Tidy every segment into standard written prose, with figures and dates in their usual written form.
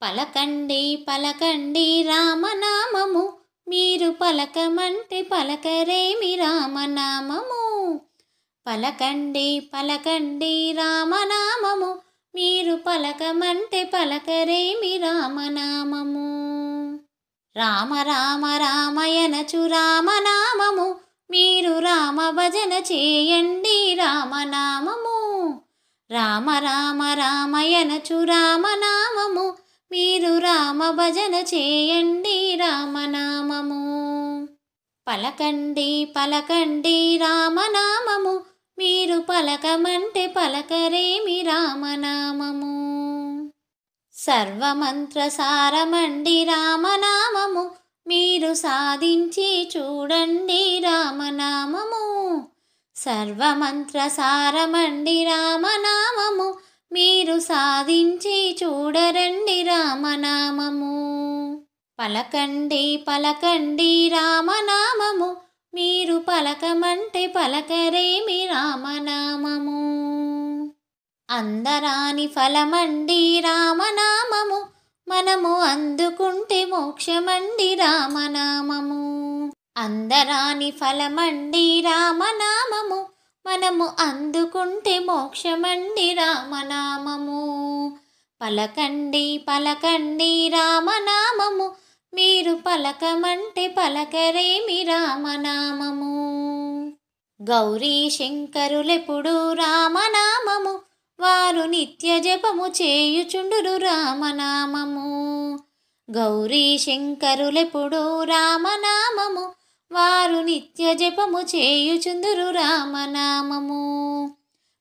పలకండి పలకండి రామనామము, మీరు పలకమంటే పలకరేమి రామనామము. పలకండి పలకండి రామనామము, మీరు పలకమంటే పలకరేమి రామనామము. రామ రామ రామయనచు రామనామము, మీరు రామ భజన చేయండి రామనామము. రామ రామ రామయనచు రామనామము, మీరు రామ భజన చేయండి రామనామము. పలకండి పలకండి రామనామము, మీరు పలకమంటే పలకరేమి రామనామము. సర్వమంత్ర సారమండి రామనామము, మీరు సాధించి చూడండి రామనామము. సర్వమంత్ర సారమండి రామనామము, మీరు సాధించి చూడరండి రామనామము. పలకండి పలకండి రామనామము, మీరు పలకమంటే పలకరేమి రామనామము. అందరాని ఫలమండి రామనామము, మనము అందుకుంటే మోక్షమండి రామనామము. అందరాని ఫలమండి రామనామము, మనము అందుకుంటే మోక్షమండి రామనామము. పలకండి పలకండి రామనామము, మీరు పలకమంటే పలకరేమి రామనామము. గౌరీ శంకరులెప్పుడు రామనామము, వారు నిత్య జపము చేయుచుండురు రామనామము. గౌరీ శంకరులెప్పుడు రామనామము, వారు నిత్య జపము చేయుచుందురు రామనామము.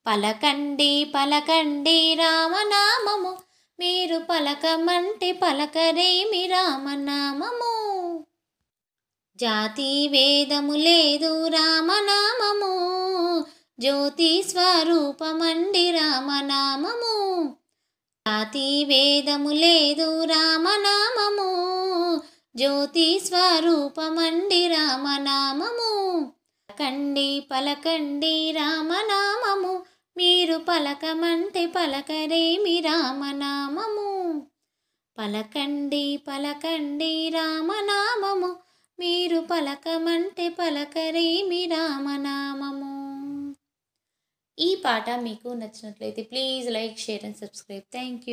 పలకండి పలకండి రామనామము, మీరు పలకమంటే పలకరేమి రామనామము. జాతి వేదము లేదు రామనామము, జ్యోతి స్వరూపమండి రామనామము. జాతి వేదము లేదు రామనామము, జ్యోతి స్వరూపమండి రామనామము. పలకండి పలకండి రామనామము, మీరు పలకమంటే పలకరేమి రామనామము. పలకండి పలకండి రామనామము, మీరు పలకమంటే పలకరేమి రామనామము. ఈ పాట మీకు నచ్చినట్లయితే please like, share and subscribe. Thank you.